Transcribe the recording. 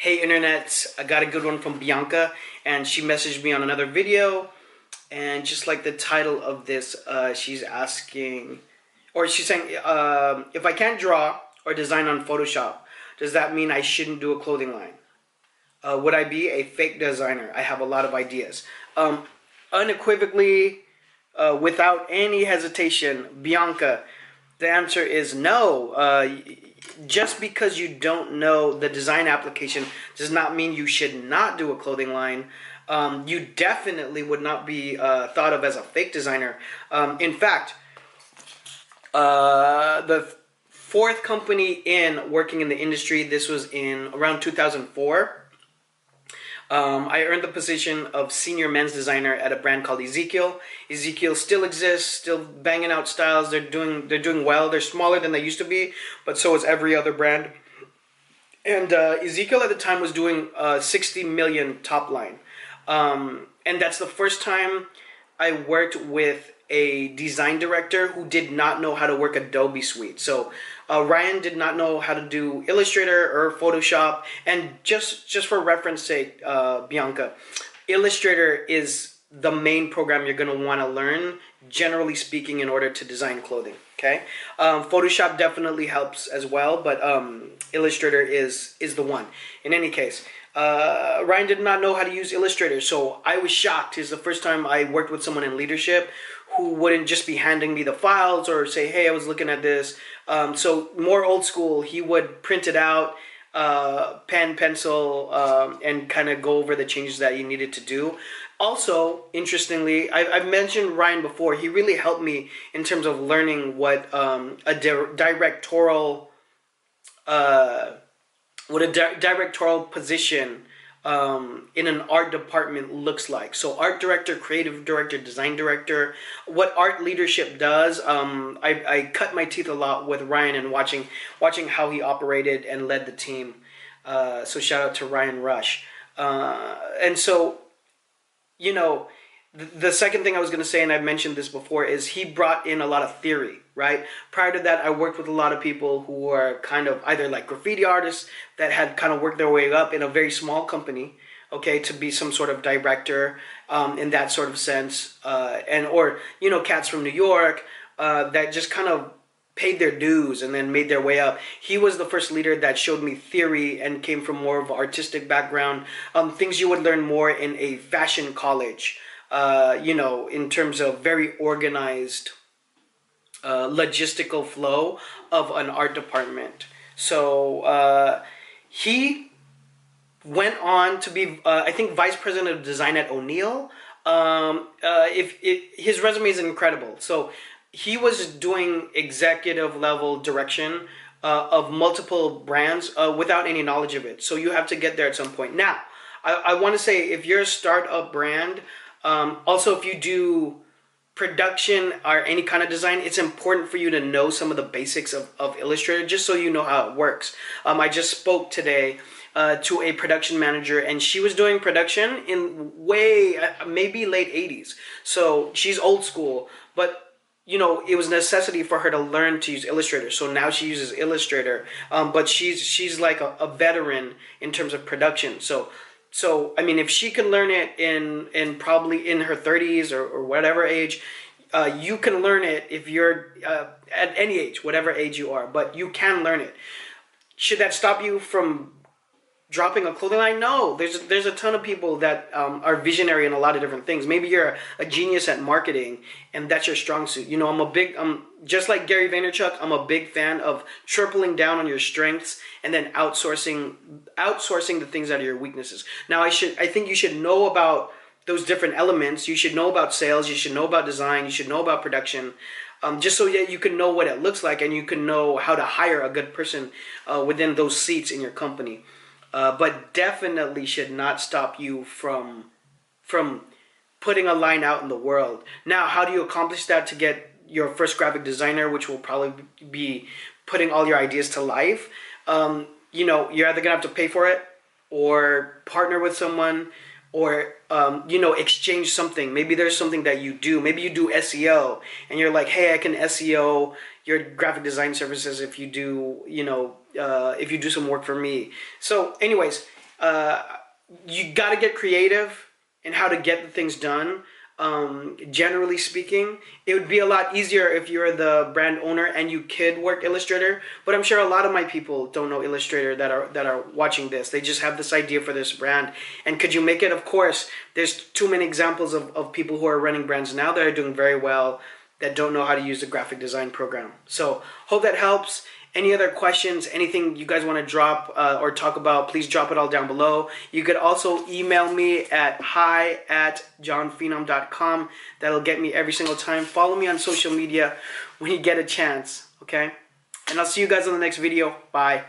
Hey internet, I got a good one from Bianca, and she messaged me on another video, and just like the title of this, she's asking, or she's saying, if I can't draw or design on Photoshop, does that mean I shouldn't do a clothing line? Would I be a fake designer? I have a lot of ideas. Unequivocally, without any hesitation, Bianca, the answer is no. Just because you don't know the design application does not mean you should not do a clothing line. You definitely would not be thought of as a fake designer. In fact, the fourth company in working in the industry, this was in around 2004. I earned the position of senior men's designer at a brand called Ezekiel. Ezekiel still exists, still banging out styles. They're doing well. They're smaller than they used to be, but so is every other brand. And Ezekiel at the time was doing 60 million top line, and that's the first time I worked with a design director who did not know how to work Adobe Suite. So Ryan did not know how to do Illustrator or Photoshop. And just for reference sake, Bianca, Illustrator is the main program you're going to want to learn, generally speaking, in order to design clothing. Okay, Photoshop definitely helps as well, but Illustrator is the one. In any case, Ryan did not know how to use Illustrator, so I was shocked. It's the first time I worked with someone in leadership who wouldn't just be handing me the files or say, hey, I was looking at this. So more old school, he would print it out, pen, pencil, and kind of go over the changes that he needed to do. Also, interestingly, I've mentioned Ryan before. He really helped me in terms of learning what a directorial position in an art department looks like. So art director, creative director, design director, what art leadership does. I cut my teeth a lot with Ryan and watching how he operated and led the team. So shout out to Ryan Rush. And so, you know, the second thing I was going to say, and I've mentioned this before, is he brought in a lot of theory, right? Prior to that, I worked with a lot of people who were kind of either like graffiti artists that had kind of worked their way up in a very small company, okay, to be some sort of director in that sort of sense, or cats from New York that just kind of paid their dues and then made their way up. He was the first leader that showed me theory and came from more of an artistic background, things you would learn more in a fashion college. In terms of very organized logistical flow of an art department. So he went on to be, I think, vice president of design at O'Neill. His resume is incredible. So he was doing executive level direction of multiple brands without any knowledge of it. So you have to get there at some point. Now, I want to say, if you're a startup brand, also, if you do production or any kind of design, it's important for you to know some of the basics of Illustrator, just so you know how it works. I just spoke today to a production manager, and she was doing production in maybe late 80s. So she's old school, but it was a necessity for her to learn to use Illustrator. So now she uses Illustrator, but she's like a veteran in terms of production. So, I mean, if she can learn it in probably in her 30s or whatever age, you can learn it if you're at any age, whatever age you are, but you can learn it. Should that stop you from dropping a clothing line? No, there's a ton of people that are visionary in a lot of different things. Maybe you're a genius at marketing and that's your strong suit. I'm just like Gary Vaynerchuk, I'm a big fan of tripling down on your strengths and then outsourcing the things out of your weaknesses. Now, I think you should know about those different elements. You should know about sales, you should know about design, you should know about production, just so that you can know what it looks like and you can know how to hire a good person within those seats in your company. But definitely should not stop you from putting a line out in the world. Now, how do you accomplish that to get your first graphic designer, which will probably be putting all your ideas to life? You're either gonna have to pay for it, or partner with someone, or exchange something. Maybe there's something that you do. Maybe you do SEO, and you're like, hey, I can SEO your graphic design services if you do some work for me. So anyways, you got to get creative in how to get the things done. Generally speaking, it would be a lot easier if you're the brand owner and you could work Illustrator. But I'm sure a lot of my people don't know Illustrator that are watching this. They just have this idea for this brand. And could you make it? Of course, there's too many examples of people who are running brands now that are doing very well that don't know how to use the graphic design program. So hope that helps. Any other questions, anything you guys want to drop or talk about, please drop it all down below. You could also email me at hi@johnphenom.com. That'll get me every single time. Follow me on social media when you get a chance, okay? And I'll see you guys on the next video. Bye.